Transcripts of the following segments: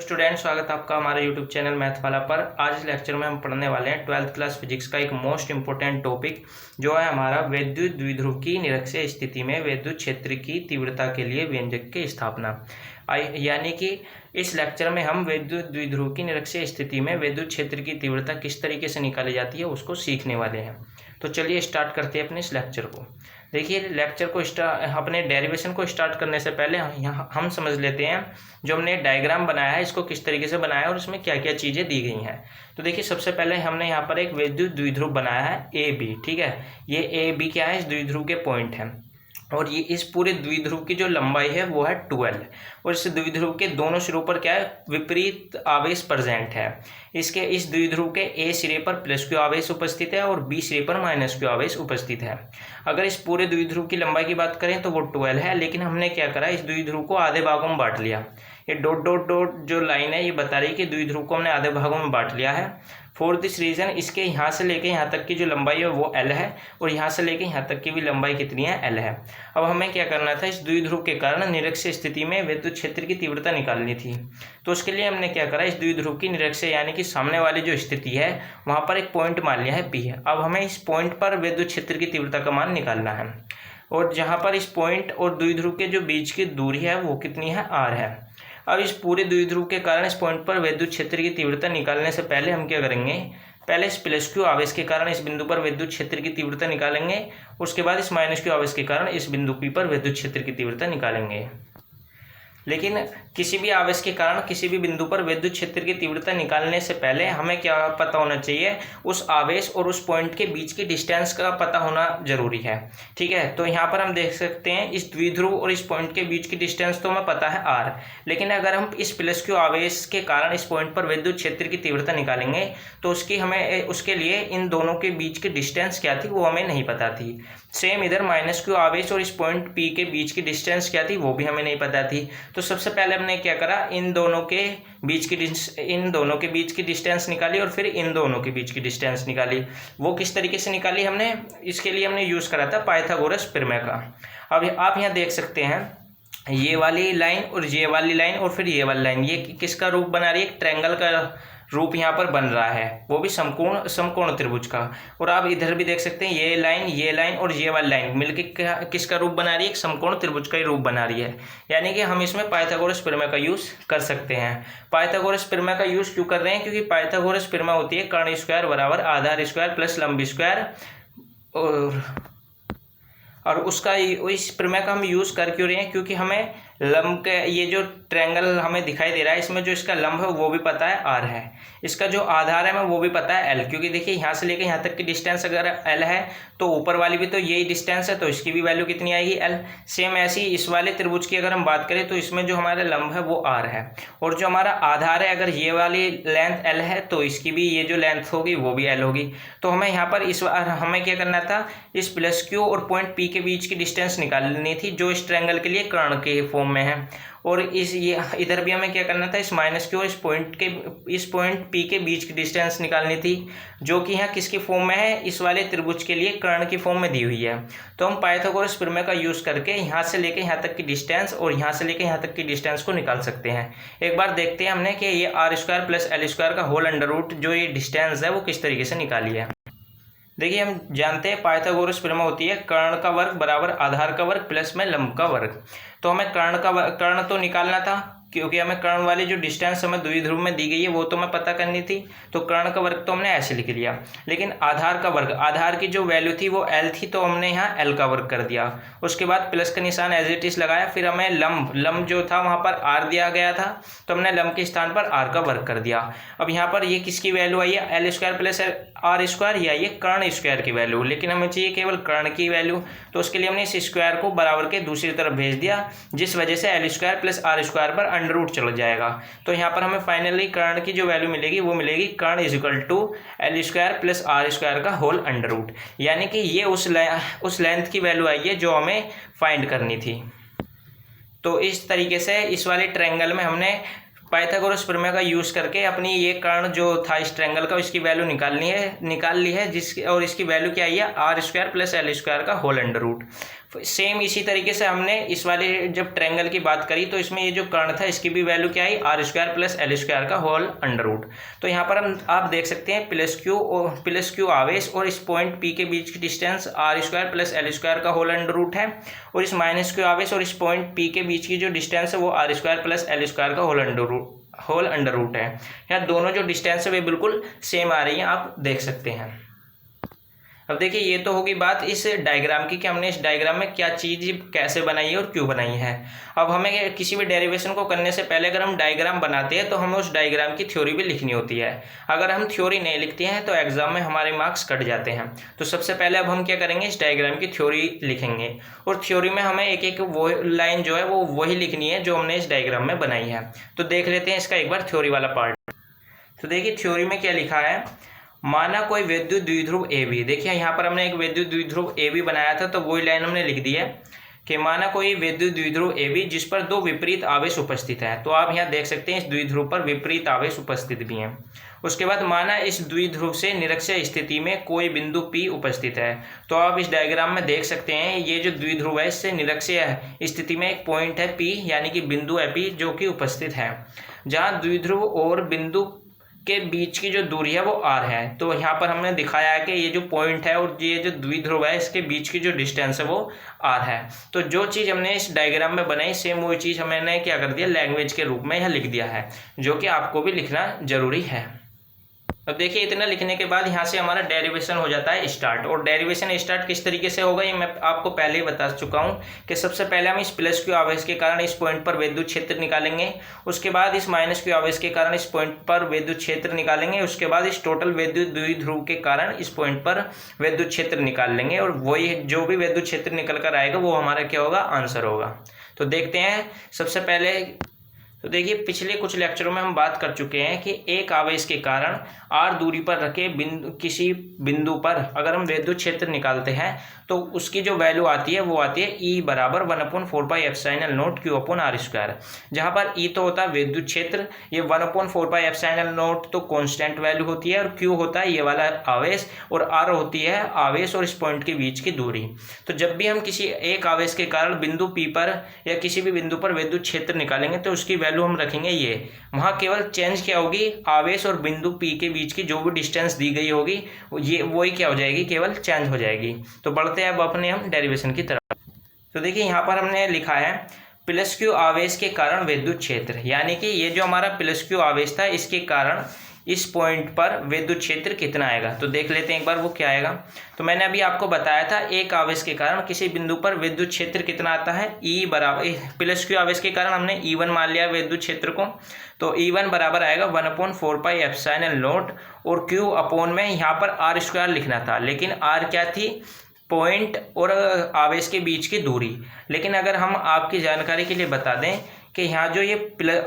Student, स्वागत है आपका हमारे यूट्यूब चैनल मैथ वाला पर। आज इस लेक्चर में हम पढ़ने वाले हैं 12th क्लास फिजिक्स का एक मोस्ट इंपॉर्टेंट टॉपिक, जो है हमारा वैद्युत द्विध्रुव की निरक्षीय स्थिति में विद्युत क्षेत्र की तीव्रता के लिए व्यंजक की स्थापना। यानी कि इस लेक्चर में हम वैद्युत द्विध्रुव की निरक्षीय स्थिति में विद्युत क्षेत्र की तीव्रता किस तरीके से निकाली जाती है उसको सीखने वाले हैं। तो चलिए स्टार्ट करते हैं अपने इस लेक्चर को। देखिए, लेक्चर को अपने डेरिवेशन को स्टार्ट करने से पहले हम समझ लेते हैं जो हमने डायग्राम बनाया है इसको किस तरीके से बनाया है और इसमें क्या क्या चीज़ें दी गई हैं। तो देखिए, सबसे पहले हमने यहाँ पर एक वैद्युत द्विध्रुव बनाया है ए बी। ठीक है, ये ए बी क्या है, इस द्विध्रुव के पॉइंट हैं और ये इस पूरे द्विध्रुव की जो लंबाई है वो है 12 और इस द्विध्रुव के दोनों सिरों पर क्या है, विपरीत आवेश प्रेजेंट है। इसके इस द्विध्रुव के ए सिरे पर प्लस क्यू आवेश उपस्थित है और बी सिरे पर माइनस क्यू आवेश उपस्थित है। अगर इस पूरे द्विध्रुव की लंबाई की बात करें तो वो 12 है, लेकिन हमने क्या करा, इस द्विध्रुव को आधे भागों में बांट लिया। ये डॉट डॉट डॉट जो लाइन है ये बता रही है कि द्विध्रुव को हमने आधे भागों में बांट लिया है। फॉर दिस रीजन इसके यहाँ से लेके यहाँ तक की जो लंबाई है वो L है और यहाँ से लेके यहाँ तक की भी लंबाई कितनी है, L है। अब हमें क्या करना था, इस द्विध्रुव के कारण निरक्षीय स्थिति में विद्युत क्षेत्र की तीव्रता निकालनी थी। तो उसके लिए हमने क्या करा, इस द्विध्रुव की निरक्षीय यानी कि सामने वाली जो स्थिति है वहाँ पर एक पॉइंट मान लिया है P है। अब हमें इस पॉइंट पर विद्युत क्षेत्र की तीव्रता का मान निकालना है और जहाँ पर इस पॉइंट और द्विध्रुव के जो बीच की दूरी है वो कितनी है, R है। अब इस पूरे द्विध्रुव के कारण इस पॉइंट पर विद्युत क्षेत्र की तीव्रता निकालने से पहले हम क्या करेंगे, पहले इस प्लस क्यू आवेश के कारण इस बिंदु पर विद्युत क्षेत्र की तीव्रता निकालेंगे, उसके बाद इस माइनस क्यू आवेश के कारण इस बिंदु पी पर विद्युत क्षेत्र की तीव्रता निकालेंगे। लेकिन किसी भी आवेश के कारण किसी भी बिंदु पर विद्युत क्षेत्र की तीव्रता निकालने से पहले हमें क्या पता होना चाहिए, उस आवेश और उस पॉइंट के बीच की डिस्टेंस का पता होना जरूरी है। ठीक है, तो यहाँ पर हम देख सकते हैं इस द्विध्रुव और इस पॉइंट के बीच की डिस्टेंस तो हमें पता है R, लेकिन अगर हम इस प्लस क्यू आवेश के कारण इस पॉइंट पर विद्युत क्षेत्र की तीव्रता निकालेंगे तो उसके लिए इन दोनों के बीच की डिस्टेंस क्या थी वो हमें नहीं पता थी। सेम इधर माइनस क्यू आवेश और इस पॉइंट P के बीच की डिस्टेंस क्या थी वो भी हमें नहीं पता थी। तो सबसे पहले हमने क्या करा, इन दोनों के बीच की डिस्टेंस निकाली और फिर इन दोनों के बीच की डिस्टेंस निकाली। वो किस तरीके से निकाली हमने, इसके लिए हमने यूज़ करा था पाइथागोरस प्रमेय का। अब आप यहाँ देख सकते हैं ये वाली लाइन और ये वाली लाइन और फिर ये वाली लाइन, ये किसका रूप बना रही है, एक ट्रायंगल का रूप यहाँ पर बन रहा है, वो भी समकोण त्रिभुज का। और आप इधर भी देख सकते हैं ये लाइन और ये वाली लाइन मिलकर किसका रूप बना रही है, एक समकोण त्रिभुज का ही रूप बना रही है। यानी कि हम इसमें पाइथागोरस प्रमेय का यूज़ कर सकते हैं। पाइथागोरस प्रमेय का यूज़ क्यों कर रहे हैं, क्योंकि पाइथागोरस प्रमेय होती है कर्ण स्क्वायर बराबर आधार स्क्वायर प्लस लंब स्क्वायर, और उसका इस प्रमेय का हम यूज़ कर क्यों रहे हैं, क्योंकि हमें लंब के ये जो ट्रायंगल हमें दिखाई दे रहा है इसमें जो इसका लंब है वो भी पता है R है, इसका जो आधार है हमें वो भी पता है L, क्योंकि देखिए यहाँ से लेकर यहाँ तक की डिस्टेंस अगर L है तो ऊपर वाली भी तो यही डिस्टेंस है, तो इसकी भी वैल्यू कितनी आएगी, L। सेम ऐसी इस वाले त्रिभुज की अगर हम बात करें तो इसमें जो हमारा लंब है वो R है और जो हमारा आधार है अगर ये वाली लेंथ L है तो इसकी भी ये जो लेंथ होगी वो भी L होगी। तो हमें यहाँ पर हमें क्या करना था, इस प्लस क्यू और पॉइंट P के बीच की डिस्टेंस निकालनी थी जो इस ट्रायंगल के लिए कर्ण के फॉर्म में है। और इधर भी हमें क्या करना था, इस माइनस क्यू और इस पॉइंट P के बीच की डिस्टेंस निकालनी थी जो कि यहाँ किसके फॉर्म में है, इस वाले त्रिभुज के लिए कर्ण की फॉर्म में दी हुई है। तो हम पाइथागोरस प्रमेय का यूज़ करके यहाँ से लेके यहाँ तक की डिस्टेंस और यहाँ से लेके यहाँ तक की डिस्टेंस को निकाल सकते हैं। एक बार देखते हैं हमने कि ये R square plus L square का होल अंडर रूट जो ये डिस्टेंस है वो किस तरीके से निकाली है। देखिए, हम जानते हैं पाइथागोरस प्रमेय होती है कर्ण का वर्ग बराबर आधार का वर्ग प्लस में लंब का वर्ग। तो हमें कर्ण तो निकालना था, क्योंकि हमें कर्ण वाली जो डिस्टेंस हमें द्विध्रुव में दी गई है वो तो हमें पता करनी थी, तो कर्ण का वर्ग तो हमने ऐसे लिख लिया। लेकिन आधार का वर्ग, आधार की जो वैल्यू थी वो L थी तो हमने यहाँ L का वर्ग कर दिया। उसके बाद प्लस का निशान एज इट इज लगाया, फिर हमें लंब जो था वहाँ पर R दिया गया था तो हमने लंब के स्थान पर R का वर्ग कर दिया। अब यहाँ पर ये किसकी वैल्यू आई है, L square plus R square, या ये कर्ण स्क्वायर की वैल्यू, लेकिन हमें चाहिए केवल कर्ण की वैल्यू। तो उसके लिए हमने इस स्क्वायर को बराबर के दूसरी तरफ भेज दिया, जिस वजह से L square plus R square पर अंडर रूट चला जाएगा। तो यहाँ पर हमें फाइनली कर्ण की जो वैल्यू मिलेगी वो मिलेगी कर्ण is equal to L square plus R square का होल अंडर रूट। यानी कि ये उस लेंथ की वैल्यू आई है जो हमें फाइंड करनी थी। तो इस तरीके से इस वाले ट्रायंगल में हमने पाइथागोरस प्रमेय का यूज़ करके अपनी ये कर्ण जो था इस ट्रायंगल का इसकी वैल्यू निकाल ली है और इसकी वैल्यू क्या आई है, R square plus L square का होल अंडर रूट। सेम इसी तरीके से हमने इस वाले जब ट्रायंगल की बात करी तो इसमें ये जो कर्ण था इसकी भी वैल्यू क्या आई, R square plus L square का होल अंडर रूट। तो यहाँ पर हम आप देख सकते हैं प्लस क्यू आवेश और इस पॉइंट पी के बीच की distance R square plus L square का होल अंडर रूट है, और इस माइनस क्यू आवेश और इस पॉइंट पी के बीच की जो डिस्टेंस है वो R square plus L square का होल अंडर रूट है। यहाँ दोनों जो डिस्टेंस है वे बिल्कुल सेम आ रही हैं, आप देख सकते हैं। अब देखिए ये तो होगी बात इस डायग्राम की कि हमने इस डायग्राम में क्या चीज़ कैसे बनाई है और क्यों बनाई है। अब हमें किसी भी डेरिवेशन को करने से पहले अगर हम डायग्राम बनाते हैं तो हमें उस डायग्राम की थ्योरी भी लिखनी होती है। अगर हम थ्योरी नहीं लिखते हैं तो एग्जाम में हमारे मार्क्स कट जाते हैं। तो सबसे पहले अब हम क्या करेंगे, इस डायग्राम की थ्योरी लिखेंगे, और थ्योरी में हमें एक एक वो लाइन जो है वो वही लिखनी है जो हमने इस डायग्राम में बनाई है। तो देख लेते हैं इसका एक बार थ्योरी वाला पार्ट। तो देखिए थ्योरी में क्या लिखा है, माना कोई विद्युत द्विध्रुव ए बी। देखिए यहाँ पर हमने एक विद्युत द्विध्रुव ए बी बनाया था तो वही लाइन हमने लिख दी है कि माना कोई विद्युत द्विध्रुव ए बी जिस पर दो विपरीत आवेश उपस्थित है। तो आप यहाँ देख सकते हैं इस द्विध्रुव पर विपरीत आवेश उपस्थित भी हैं। उसके बाद माना इस द्विध्रुव से निरक्षीय स्थिति में कोई बिंदु P उपस्थित है। तो आप इस डायग्राम में देख सकते हैं ये जो द्विध्रुव है इससे निरक्षीय स्थिति में एक पॉइंट है P, यानी कि बिंदु है P जो कि उपस्थित है, जहाँ द्विध्रुव और बिंदु के बीच की जो दूरी है वो r है। तो यहाँ पर हमने दिखाया है कि ये जो पॉइंट है और ये जो द्विध्रुव है इसके बीच की जो डिस्टेंस है वो r है। तो जो चीज़ हमने इस डायग्राम में बनाई सेम वही चीज़ हमने क्या कर दिया, लैंग्वेज के रूप में यहाँ लिख दिया है, जो कि आपको भी लिखना जरूरी है। अब देखिए इतना लिखने के बाद यहाँ से हमारा डेरिवेशन हो जाता है स्टार्ट। और डेरिवेशन स्टार्ट किस तरीके से होगा ये मैं आपको पहले ही बता चुका हूँ कि सबसे पहले हम इस प्लस क्यू आवेश के कारण इस पॉइंट पर विद्युत क्षेत्र निकालेंगे, उसके बाद इस माइनस क्यू आवेश के कारण इस पॉइंट पर विद्युत क्षेत्र निकालेंगे, उसके बाद इस टोटल विद्युत द्विध्रुव के कारण इस पॉइंट पर विद्युत क्षेत्र निकाल लेंगे, और वही जो भी विद्युत क्षेत्र निकल कर आएगा वो हमारा क्या होगा, आंसर होगा। तो देखते हैं सबसे पहले। तो देखिए पिछले कुछ लेक्चरों में हम बात कर चुके हैं कि एक आवेश के कारण r दूरी पर रखे किसी बिंदु पर अगर हम विद्युत क्षेत्र निकालते हैं तो उसकी जो वैल्यू आती है वो आती है E बराबर 1/4πε0 Q अपन R स्क्वायर। जहाँ पर E तो होता है विद्युत क्षेत्र, ये 1/4πε0 तो कांस्टेंट वैल्यू होती है, और Q होता है ये वाला आवेश, और R होती है आवेश और इस पॉइंट के बीच की दूरी। तो जब भी हम किसी एक आवेश के कारण बिंदु P पर या किसी भी बिंदु पर विद्युत क्षेत्र निकालेंगे तो उसकी वैल्यू हम रखेंगे ये। वहाँ केवल चेंज क्या होगी, आवेश और बिंदु P के बीच की जो भी डिस्टेंस दी गई होगी ये वही क्या हो जाएगी, केवल चेंज हो जाएगी। तो बढ़ते हैं अब अपने हम डेरिवेशन की तरफ। तो देखिए यहाँ पर हमने लिखा है प्लस क्यू आवेश के कारण विद्युत क्षेत्र, यानी कि ये जो हमारा प्लस क्यू आवेश था इसके कारण इस पॉइंट पर विद्युत क्षेत्र कितना आएगा। तो देख लेते हैं एक बार वो क्या आएगा। तो मैंने अभी आपको बताया था एक आवेश के कारण किसी बिंदु पर विद्युत क्षेत्र कितना आता है, E बराबर प्लस क्यू आवेश के कारण हमने E1 मान लिया विद्युत क्षेत्र को। तो E1 बराबर आएगा 1/4πε0 और Q अपोन में यहाँ पर R स्क्वायर लिखना था, लेकिन R क्या थी, पॉइंट और आवेश के बीच की दूरी। लेकिन अगर हम आपकी जानकारी के लिए बता दें कि यहाँ जो ये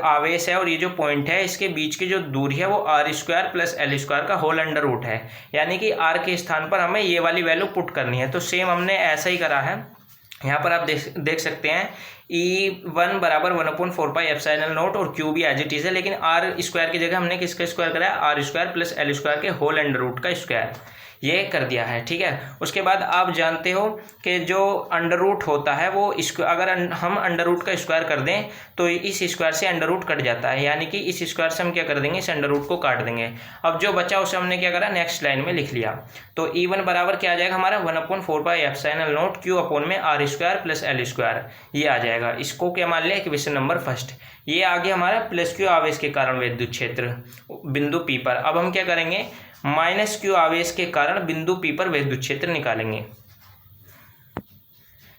आवेश है और ये जो पॉइंट है इसके बीच की जो दूरी है वो R square plus L square का होल अंडर रूट है, यानी कि R के स्थान पर हमें ये वाली वैल्यू पुट करनी है। तो सेम हमने ऐसा ही करा है। यहाँ पर आप देख सकते हैं E1 बराबर 1/4πε0 और Q भी एज इट इज है, लेकिन R स्क्वायर की जगह हमने किसका स्क्वायर कराया, R square plus L square के होल अंडर रूट का स्क्वायर, ये कर दिया है। ठीक है, उसके बाद आप जानते हो कि जो अंडर रूट होता है वो अगर हम अंडर रूट का स्क्वायर कर दें तो इस स्क्वायर से अंडर रूट कट जाता है, यानी कि इस स्क्वायर से हम क्या कर देंगे, इस अंडर रूट को काट देंगे। अब जो बचा उसे हमने क्या करा, नेक्स्ट लाइन में लिख लिया। तो E1 बराबर क्या आ जाएगा हमारा 1/4πε0 Q अपोन में R square plus L square, ये आ जाएगा। इसको क्या मान लिया, इक्वेशन नंबर फर्स्ट। ये आ गया हमारा प्लस क्यू आवेश के कारण विद्युत क्षेत्र बिंदु P पर। अब हम क्या करेंगे, माइनस क्यू आवेश के कारण बिंदु P पर विद्युत क्षेत्र निकालेंगे।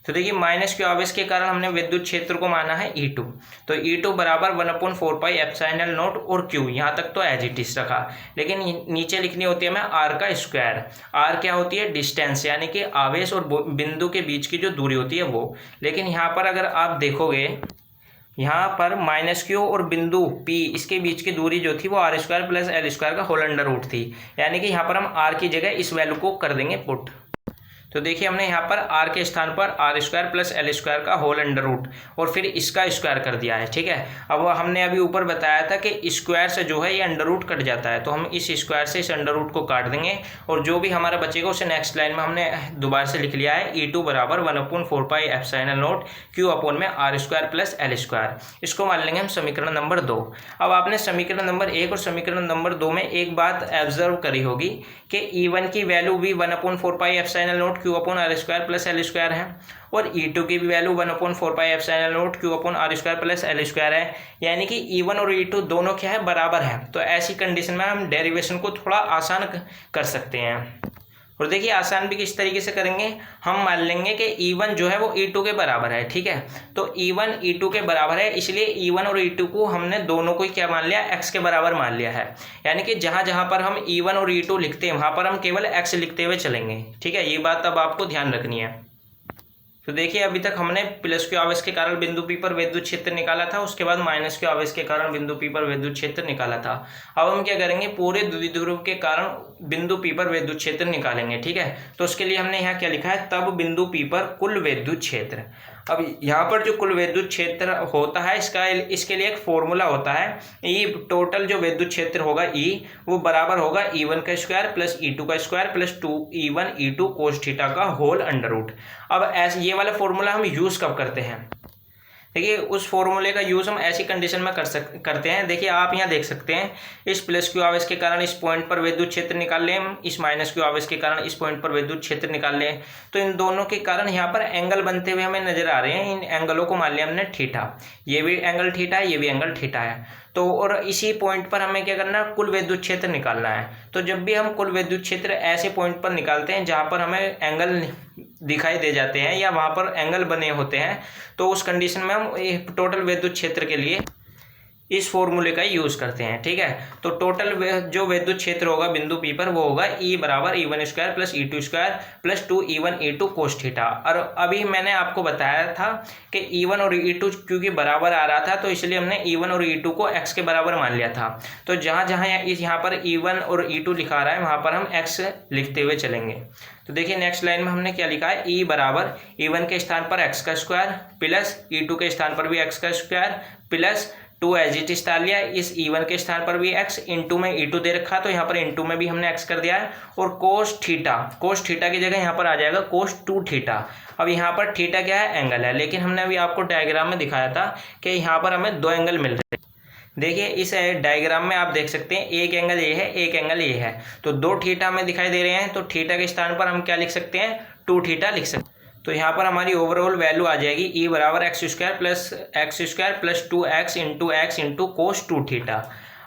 तो देखिए माइनस क्यू आवेश के कारण हमने विद्युत क्षेत्र को माना है E2। तो E2 बराबर 1/4πε0 और Q, यहाँ तक तो एज इट इज रखा, लेकिन नीचे लिखनी होती है हमें R का स्क्वायर। R क्या होती है, डिस्टेंस, यानी कि आवेश और बिंदु के बीच की जो दूरी होती है वो। लेकिन यहाँ पर अगर आप देखोगे, यहाँ पर माइनस क्यू और बिंदु P इसके बीच की दूरी जो थी वो R square plus L square का होल अंडर रूट थी, यानी कि यहाँ पर हम R की जगह इस वैल्यू को कर देंगे पुट। तो देखिए हमने यहाँ पर आर के स्थान पर R square plus L square का होल अंडर रूट और फिर इसका स्क्वायर कर दिया है। ठीक है, अब हमने अभी ऊपर बताया था कि स्क्वायर से जो है ये अंडर रूट कट जाता है, तो हम इस स्क्वायर से इस अंडर रूट को काट देंगे और जो भी हमारा बचेगा उसे नेक्स्ट लाइन में हमने दोबारा से लिख लिया है E2 बराबर 1/4πε0 Q अपॉन में R square plus L square. इसको मान लेंगे हम समीकरण नंबर 2। अब आपने समीकरण नंबर 1 और समीकरण नंबर 2 में एक बात ऑब्जर्व करी होगी कि E1 की वैल्यू भी 1/4πε0 Q upon R square plus L square है और E2 की भी value 1/4πε0 Q upon R square plus L square है, यानी कि E1 और E2 दोनों क्या है, बराबर है। तो ऐसी कंडीशन में हम डेरिवेशन को थोड़ा आसान कर सकते हैं। और देखिए आसान भी किस तरीके से करेंगे, हम मान लेंगे कि E1 जो है वो E2 के बराबर है। ठीक है, तो E1 E2 के बराबर है, इसलिए E1 और E2 को हमने दोनों को क्या मान लिया, x के बराबर मान लिया है। यानी कि जहां जहां पर हम E1 और E2 लिखते हैं वहां पर हम केवल x लिखते हुए चलेंगे। ठीक है, ये बात अब आपको ध्यान रखनी है। तो देखिए अभी तक हमने प्लस के आवेश के कारण बिंदु P पर विद्युत क्षेत्र निकाला था, उसके बाद माइनस के आवेश के कारण बिंदु P पर विद्युत क्षेत्र निकाला था। अब हम क्या करेंगे, पूरे द्विध्रुव के कारण बिंदु P पर विद्युत क्षेत्र निकालेंगे। ठीक है, तो उसके लिए हमने यहाँ क्या लिखा है, तब बिंदु P पर कुल विद्युत क्षेत्र। अब यहाँ पर जो कुल विद्युत क्षेत्र होता है इसके लिए एक फॉर्मूला होता है, ई टोटल जो विद्युत क्षेत्र होगा ई वो बराबर होगा E1 का स्क्वायर प्लस E2 का square plus 2E1 E2 cos theta का होल अंडर रूट। अब ऐसे ये वाला फॉर्मूला हम यूज़ कब करते हैं, देखिए उस फॉर्मूले का यूज़ हम ऐसी कंडीशन में करते हैं। देखिए आप यहाँ देख सकते हैं, इस प्लस क्यू आवेश के कारण इस पॉइंट पर विद्युत क्षेत्र निकाल लें, इस माइनस क्यू आवेश के कारण इस पॉइंट पर विद्युत क्षेत्र निकाल लें, तो इन दोनों के कारण यहाँ पर एंगल बनते हुए हमें नजर आ रहे हैं। इन एंगलों को मान लिया हमने थीटा, ये भी एंगल थीटा है, ये भी एंगल थीटा है। तो और इसी पॉइंट पर हमें क्या करना है, कुल विद्युत क्षेत्र निकालना है। तो जब भी हम कुल विद्युत क्षेत्र ऐसे पॉइंट पर निकालते हैं जहाँ पर हमें एंगल दिखाई दे जाते हैं या वहाँ पर एंगल बने होते हैं, तो उस कंडीशन में हम टोटल विद्युत क्षेत्र के लिए इस फॉर्मूले का यूज करते हैं। ठीक है, तो टोटल जो विद्युत क्षेत्र होगा बिंदु P पर वो होगा E बराबर E1 square plus E2 square plus 2E1 E2 cos theta. और अभी मैंने आपको बताया था कि E1 और E2 क्योंकि बराबर आ रहा था तो इसलिए हमने E1 और E2 को x के बराबर मान लिया था। तो जहाँ जहाँ यहाँ पर E1 और E2 लिखा रहा है वहाँ पर हम x लिखते हुए चलेंगे। तो देखिए नेक्स्ट लाइन में हमने क्या लिखा है, E बराबर E1 के स्थान पर x का स्क्वायर प्लस E2 के स्थान पर भी x का square plus 2 as it is डाल लिया, इस E1 के स्थान पर भी x, इंटू में E2 दे रखा तो यहाँ पर इंटू में भी हमने x कर दिया है और कोस थीटा की जगह यहाँ पर आ जाएगा कोस 2 थीटा। अब यहाँ पर थीटा क्या है, एंगल है, लेकिन हमने अभी आपको डायग्राम में दिखाया था कि यहाँ पर हमें दो एंगल मिल रहे हैं। देखिए इस डायग्राम में आप देख सकते हैं एक एंगल ये है, एक एंगल ये है, तो 2 थीटा हमें दिखाई दे रहे हैं। तो थीटा के स्थान पर हम क्या लिख सकते हैं, 2 थीटा लिख सकते हैं। तो यहाँ पर हमारी ओवरऑल वैल्यू आ जाएगी E बराबर x square plus 2x into cos 2 theta.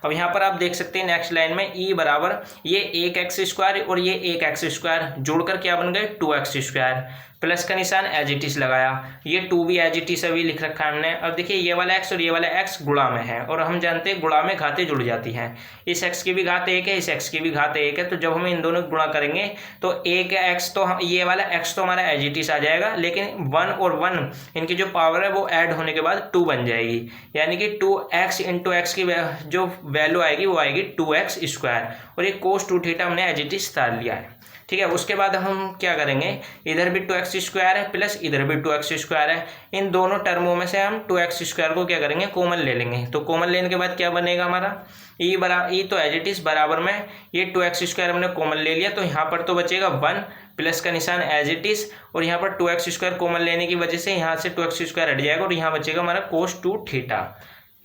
अब यहाँ पर आप देख सकते हैं नेक्स्ट लाइन में E बराबर ये एक एक्स स्क्वायर और ये एक एक्स स्क्वायर जोड़कर क्या बन गए, 2x स्क्वायर, प्लस का निशान एज इट इज लगाया, ये 2 भी एज इट इज अभी लिख रखा है हमने। अब देखिए ये वाला x और ये वाला x गुणा में है और हम जानते हैं गुणा में घातें जुड़ जाती हैं, इस x की भी घात 1 है, इस x की भी घात 1 है। तो जब हम इन दोनों को गुणा करेंगे तो एक x तो ये वाला x तो हमारा एज इट इज आ जाएगा, लेकिन 1 और 1 इनकी जो पावर है वो ऐड होने के बाद 2 बन जाएगी, यानी कि 2x इंटू एक्स की जो वैल्यू आएगी वो आएगी 2x स्क्वायर और ये कोस 2 थीटा हमने एज इट इज डाल लिया है। ठीक है, उसके बाद हम क्या करेंगे, इधर भी 2x स्क्वायर है प्लस इधर भी 2x स्क्वायर है, इन दोनों टर्मों में से हम 2x स्क्वायर को क्या करेंगे, कॉमन ले लेंगे। तो कॉमन लेने के बाद क्या बनेगा हमारा, ई तो एज इट इज बराबर में ये 2x स्क्वायर हमने कॉमन ले लिया, तो यहाँ पर तो बचेगा 1 प्लस का निशान एज इट इज और यहाँ पर 2x स्क्वायर कॉमन लेने की वजह से यहाँ से 2x स्क्वायर हट जाएगा और यहाँ बचेगा हमारा कोस 2 थीटा।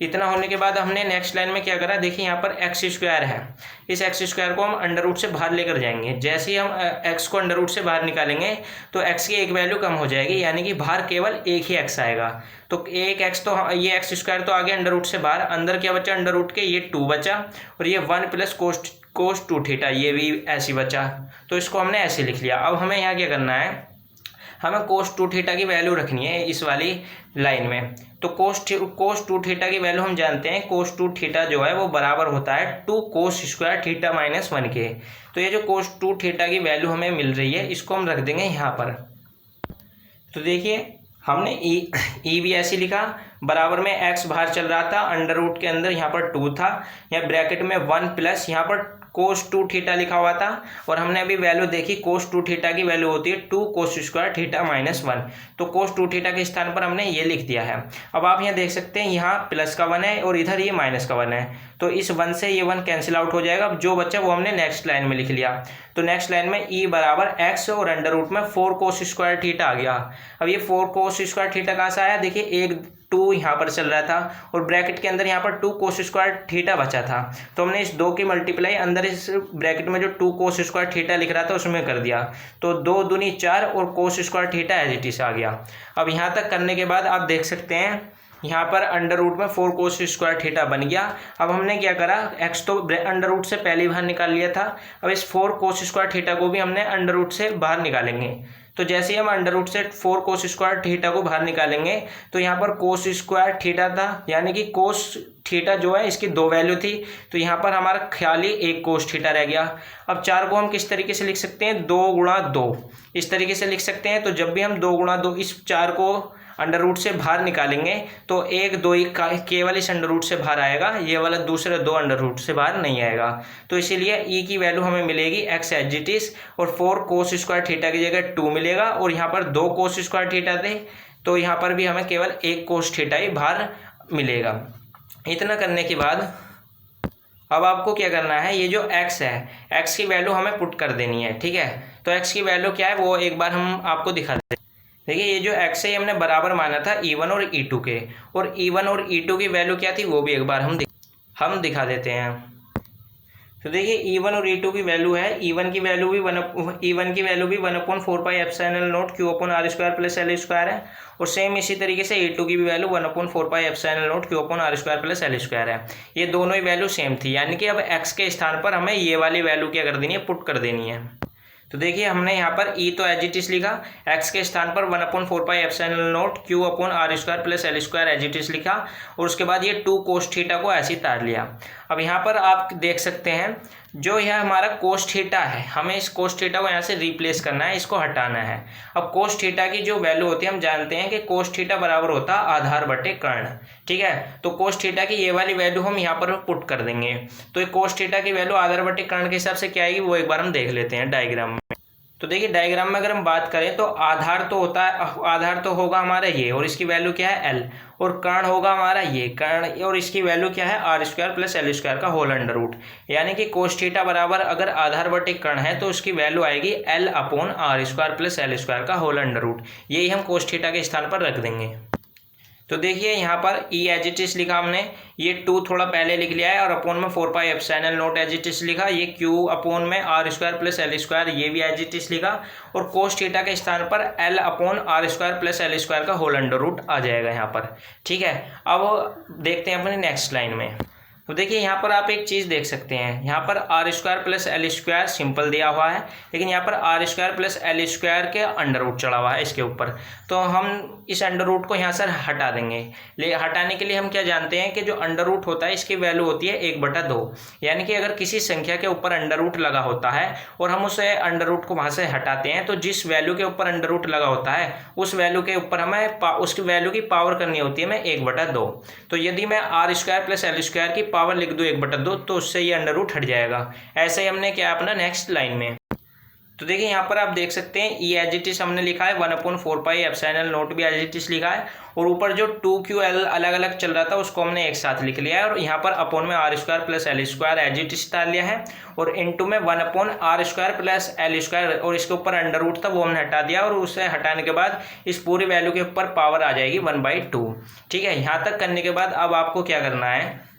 इतना होने के बाद हमने नेक्स्ट लाइन में क्या करा, देखिए यहाँ पर x स्क्वायर है, इस x स्क्वायर को हम अंडर रूट से बाहर लेकर जाएंगे। जैसे ही हम x को अंडर रूट से बाहर निकालेंगे तो x की एक वैल्यू कम हो जाएगी, यानी कि बाहर केवल एक ही x आएगा। तो एक x तो ये x स्क्वायर तो आगे अंडर रूट से बाहर, अंदर क्या बचा अंडर रूट के, ये 2 बचा और ये 1 प्लस कोस 2 थीटा ये भी ऐसी बचा, तो इसको हमने ऐसे लिख लिया। अब हमें यहाँ क्या करना है, हमें कोस 2 थीटा की वैल्यू रखनी है इस वाली लाइन में। तो कोस 2 थीटा की वैल्यू हम जानते हैं, कोस 2 थीटा जो है वो बराबर होता है 2 कोस स्क्वायर थीटा माइनस 1 के। तो ये जो कोस 2 थीटा की वैल्यू हमें मिल रही है इसको हम रख देंगे यहाँ पर। तो देखिए हमने ई भी ऐसे लिखा, बराबर में x बाहर चल रहा था, अंडर रूट के अंदर यहाँ पर 2 था, यहाँ ब्रैकेट में 1 प्लस यहाँ पर cos 2 थीटा लिखा हुआ था, और हमने अभी वैल्यू देखी cos 2 थीटा की वैल्यू होती है 2 cos स्क्वायर थीटा माइनस 1, तो cos 2 थीटा के स्थान पर हमने ये लिख दिया है। अब आप यहाँ देख सकते हैं यहाँ प्लस का 1 है और इधर ये माइनस का 1 है, तो इस 1 से ये 1 कैंसिल आउट हो जाएगा। अब जो बच्चा वो हमने नेक्स्ट लाइन में लिख लिया, तो नेक्स्ट लाइन में e बराबर x और अंडर रूट में 4 cos स्क्वायर थीटा आ गया। अब ये 4 cos स्क्वायर थीटा कहाँ से आया, देखिए एक 2 यहाँ पर चल रहा था और ब्रैकेट के अंदर यहाँ पर 2 cos स्क्वायर थीटा बचा था, तो हमने इस 2 की मल्टीप्लाई अंदर इस ब्रैकेट में जो 2 cos स्क्वायर थीटा लिख रहा था उसमें कर दिया, तो 2 दूनी 4 और cos square theta as it is आ गया। अब यहाँ तक करने के बाद आप देख सकते हैं यहाँ पर अंडर रूट में 4 cos स्क्वायर थीटा बन गया। अब हमने क्या करा, x तो अंडर रूट से पहले ही बाहर निकाल लिया था, अब इस 4 cos स्क्वायर थीटा को भी हमने अंडर रूट से बाहर निकालेंगे। तो जैसे ही हम अंडर रूट से 4 cos स्क्वायर थीटा को बाहर निकालेंगे तो यहाँ पर cos स्क्वायर थीटा था, यानी कि cos थीटा जो है इसकी 2 वैल्यू थी, तो यहाँ पर हमारा ख्याली 1 cos थीटा रह गया। अब 4 को हम किस तरीके से लिख सकते हैं, 2 गुणा 2 इस तरीके से लिख सकते हैं। तो जब भी हम 2 गुणा 2 इस 4 को अंडर रूट से बाहर निकालेंगे तो 1 2 ही केवल इस अंडर रूट से बाहर आएगा, ये वाला दूसरे 2 अंडर रूट से बाहर नहीं आएगा, तो इसीलिए e की वैल्यू हमें मिलेगी x एज इट इज, और 4 cos स्क्वायर थीटा की जगह 2 मिलेगा, और यहाँ पर 2 cos स्क्वायर थीटा थे तो यहाँ पर भी हमें केवल 1 cos थीटा ही बाहर मिलेगा। इतना करने के बाद अब आपको क्या करना है, ये जो x है x की वैल्यू हमें पुट कर देनी है, ठीक है। तो x की वैल्यू क्या है वो एक बार हम आपको दिखा दें। देखिए ये जो x है हमने बराबर माना था e1 और e2 के, और e1 और e2 की वैल्यू क्या थी वो भी एक बार हम दिखा देते हैं। तो देखिए e1 और e2 की वैल्यू है, e1 की वैल्यू भी 1/4 epsilon not q upon r square plus l square है, और सेम इसी तरीके से e2 की भी value 1/4 epsilon not q upon r square plus l square है। ये दोनों ही वैल्यू सेम थी, यानी कि अब x के स्थान पर हमें ये वाली वैल्यू क्या कर देनी है, पुट कर देनी है। तो देखिए हमने यहाँ पर e तो एज इट इज लिखा, x के स्थान पर 1/4 epsilon not q upon r square plus l square as it is लिखा, और उसके बाद ये 2 cos थीटा को ऐसे ही तार लिया। अब यहाँ पर आप देख सकते हैं जो यह हमारा cos थीटा है, हमें इस cos थीटा को यहाँ से रिप्लेस करना है, इसको हटाना है। अब cos थीटा की जो वैल्यू होती है हम जानते हैं कि cos थीटा बराबर होता है आधार बटे कर्ण, ठीक है। तो cos थीटा की ये वाली वैल्यू हम यहाँ पर पुट कर देंगे, तो ये cos थीटा की वैल्यू आधार बटे कर्ण के हिसाब से क्या आएगी वो एक बार हम देख लेते हैं डायग्राम में। तो देखिए डायग्राम में अगर हम बात करें तो आधार तो होता है, आधार तो होगा हमारा ये, और इसकी वैल्यू क्या है l, और कर्ण होगा हमारा ये कर्ण, और इसकी वैल्यू क्या है r square plus l square का होल अंडर रूट, यानी कि cos थीटा बराबर अगर आधार बटे कर्ण है तो उसकी वैल्यू आएगी l upon r square plus l square का होल अंडर रूट, यही हम cos थीटा के स्थान पर रख देंगे। तो देखिए यहाँ पर e एज इट इज लिखा हमने, ये 2 थोड़ा पहले लिख लिया है, और अपोन में 4 pi epsilon not as it is लिखा, ये q अपोन में r square plus l square ये भी एज इट इज लिखा, और cos थीटा के स्थान पर l upon r square plus l square का होल अंडर रूट आ जाएगा यहाँ पर, ठीक है। अब देखते हैं अपने नेक्स्ट लाइन में। तो देखिए यहाँ पर आप एक चीज़ देख सकते हैं, यहाँ पर r square plus l square simple दिया हुआ है, लेकिन यहाँ पर r square plus l square के अंडर रूट चढ़ा हुआ है इसके ऊपर, तो हम इस अंडर रूट को यहाँ से हटा देंगे। हटाने के लिए हम क्या जानते हैं कि जो अंडर रूट होता है इसकी वैल्यू होती है 1/2, यानी कि अगर किसी संख्या के ऊपर अंडर रूट लगा होता है और हम उसे अंडर रूट को वहाँ से हटाते हैं, तो जिस वैल्यू के ऊपर अंडर रूट लगा होता है उस वैल्यू के ऊपर हमें उसकी वैल्यू की पावर करनी होती है हमें 1/2। तो यदि मैं r square plus l square की पावर लिख दूँ 1/2 तो उससे ये अंडर रूट हट जाएगा। ऐसे ही हमने क्या अपना नेक्स्ट लाइन में, तो देखिए यहाँ पर आप देख सकते हैं e एज इट इज हमने लिखा है, 1/4 पाई एप्सिलॉन नॉट भी एज इट इज लिखा है, और ऊपर जो 2ql अलग अलग चल रहा था उसको हमने एक साथ लिख लिया है, और यहाँ पर अपॉन में r square plus l square as it is डाल लिया है, और इनटू में 1/r square plus l square, और इसके ऊपर अंडर रूट था वो हमने हटा दिया, और उसे हटाने के बाद इस पूरी वैल्यू के ऊपर पावर आ जाएगी 1/2, ठीक है। यहाँ तक करने के बाद अब आपको क्या करना है,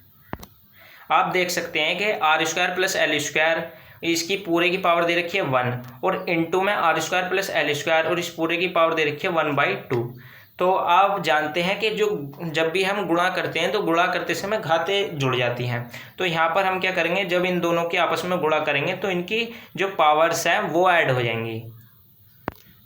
आप देख सकते हैं कि r square plus l square इसकी पूरे की पावर दे रखी है 1, और इनटू में r square plus l square और इस पूरे की पावर दे रखी है 1/2। तो आप जानते हैं कि जो जब भी हम गुणा करते हैं तो गुणा करते समय घातें जुड़ जाती हैं, तो यहाँ पर हम क्या करेंगे, जब इन दोनों के आपस में गुणा करेंगे तो इनकी जो पावर्स हैं वो ऐड हो जाएंगी।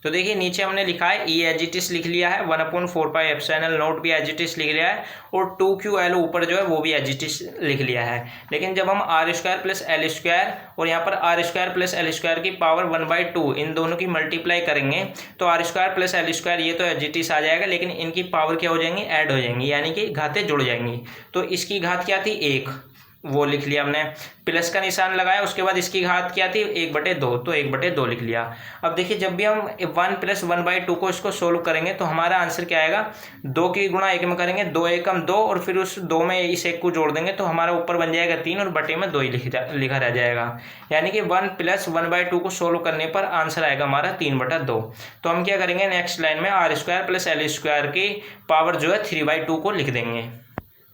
तो देखिए नीचे हमने लिखा है ई एज इट इज लिख लिया है, 1/4πε0 भी एज इट इज लिख लिया है, और 2QL ऊपर जो है वो भी एज इट इज लिख लिया है। लेकिन जब हम r² प्लस L² और यहाँ पर r² प्लस L² की पावर 1/2 इन दोनों की मल्टीप्लाई करेंगे तो r² प्लस L² ये तो एज इट इज आ जाएगा, लेकिन इनकी पावर क्या हो जाएंगी, ऐड हो जाएंगी, यानी कि घातें जुड़ जाएंगी। तो इसकी घात क्या थी, 1, वो लिख लिया हमने, प्लस का निशान लगाया, उसके बाद इसकी घात क्या थी, 1/2, तो 1/2 लिख लिया। अब देखिए जब भी हम 1 + 1/2 को इसको सोल्व करेंगे तो हमारा आंसर क्या आएगा, 2 की गुणा 1 में करेंगे, 2 एकम 2 और फिर उस 2 में इस 1 को जोड़ देंगे तो हमारा ऊपर बन जाएगा 3 और बटे में 2 ही लिखा रह जाएगा। यानी कि 1 + 1/2 को सोल्व करने पर आंसर आएगा हमारा 3/2। तो हम क्या करेंगे, नेक्स्ट लाइन में r² प्लस L² की पावर जो है 3/2 को लिख देंगे।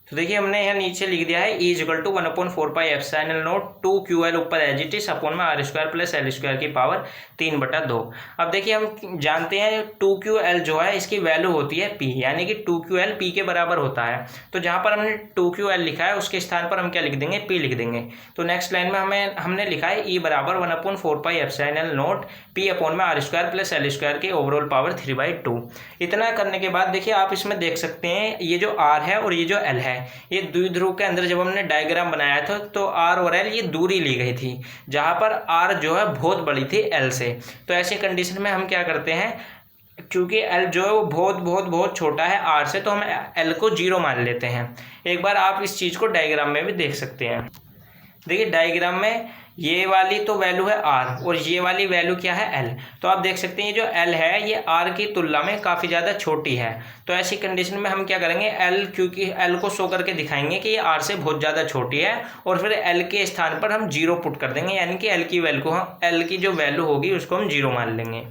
तो देखिए हमने यहाँ नीचे लिख दिया है E = 1/4πε0 2QL ऊपर एज इट इज अपॉन में r² प्लस L² की पावर 3/2। अब देखिए हम जानते हैं 2QL जो है इसकी वैल्यू होती है P, यानी कि 2QL P के बराबर होता है। तो जहाँ पर हमने 2QL लिखा है उसके स्थान पर हम क्या लिख देंगे, P लिख देंगे। तो नेक्स्ट लाइन में हमने लिखा है E = 1/4πε0 P अपॉन में r² प्लस L² की ओवरऑल पावर 3/2। इतना करने के बाद देखिए आप इसमें देख सकते हैं ये जो R है और ये जो L है, ये द्विध्रुव के अंदर जब हमने डायग्राम बनाया था तो R और L ये दूरी ली गई थी, जहां पर R जो है बहुत बड़ी थी L से। तो ऐसी कंडीशन में हम क्या करते हैं, क्योंकि L जो है वो बहुत छोटा है R से, तो हम L को 0 मान लेते हैं। एक बार आप इस चीज़ को डायग्राम में भी देख सकते हैं। देखिए डायग्राम में ये वाली तो वैल्यू है R और ये वाली वैल्यू क्या है, L। तो आप देख सकते हैं ये जो L है ये R की तुलना में काफ़ी ज़्यादा छोटी है। तो ऐसी कंडीशन में हम क्या करेंगे, L क्योंकि L को शो करके दिखाएंगे कि ये R से बहुत ज़्यादा छोटी है, और फिर L के स्थान पर हम 0 पुट कर देंगे, यानी कि L की जो वैल्यू होगी उसको हम 0 मान लेंगे।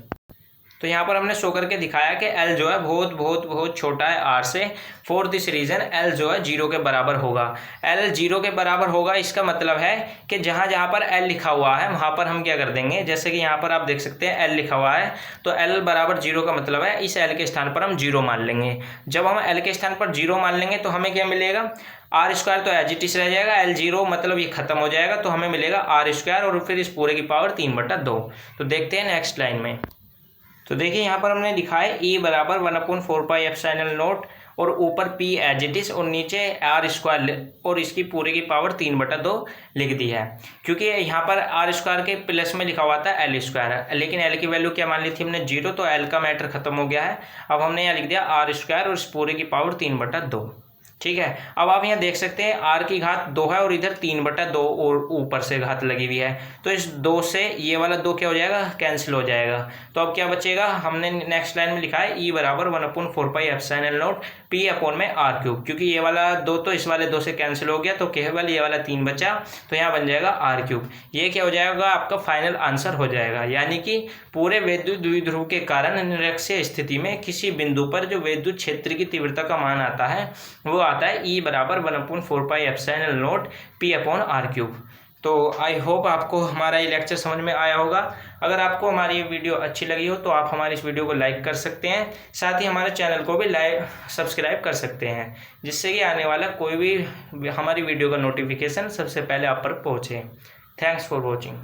तो यहाँ पर हमने शो करके दिखाया कि L जो है बहुत छोटा है R से। फॉर दिस रीज़न L जो है 0 के बराबर होगा। L 0 के बराबर होगा, इसका मतलब है कि जहाँ पर L लिखा हुआ है वहाँ पर हम क्या कर देंगे, जैसे कि यहाँ पर आप देख सकते हैं L लिखा हुआ है, तो L = 0 का मतलब है इस L के स्थान पर हम 0 मान लेंगे। जब हम L के स्थान पर 0 मान लेंगे तो हमें क्या मिलेगा, r² तो एज इट इज रह जाएगा, L0 मतलब ये खत्म हो जाएगा, तो हमें मिलेगा r² और फिर इस पूरे की पावर 3/2। तो देखते हैं नेक्स्ट लाइन में। तो देखिए यहाँ पर हमने लिखा है E = 1/4πε0 और ऊपर P एज इट इज और नीचे r² और इसकी पूरे की पावर 3/2 लिख दी है। क्योंकि यहाँ पर r² के प्लस में लिखा हुआ था L², लेकिन L की वैल्यू क्या मान ली थी हमने, 0, तो L का मैटर खत्म हो गया है। अब हमने यहाँ लिख दिया r² और इस पूरे की पावर 3/2। ठीक है, अब आप यहाँ देख सकते हैं R की घात 2 है और इधर 3/2 और ऊपर से घात लगी हुई है, तो इस 2 से ये वाला 2 क्या हो जाएगा, कैंसिल हो जाएगा। तो अब क्या बचेगा, हमने नेक्स्ट लाइन में लिखा है E = 1/4πε0 P अपॉन में r³, क्योंकि ये वाला 2 तो इस वाले 2 से कैंसिल हो गया, तो केवल ये वाला 3 बचा, तो यहाँ बन जाएगा r³। ये क्या हो जाएगा, आपका फाइनल आंसर हो जाएगा। यानी कि पूरे विद्युत द्विध्रुव के कारण निरक्षीय स्थिति में किसी बिंदु पर जो विद्युत क्षेत्र की तीव्रता का मान आता है वो आता है E = 1/4πε0 P अपॉन r³। तो आई होप आपको हमारा ये लेक्चर समझ में आया होगा। अगर आपको हमारी ये वीडियो अच्छी लगी हो तो आप हमारी इस वीडियो को लाइक कर सकते हैं, साथ ही हमारे चैनल को भी सब्सक्राइब कर सकते हैं, जिससे कि आने वाला कोई भी हमारी वीडियो का नोटिफिकेशन सबसे पहले आप पर पहुँचे। Thanks for watching.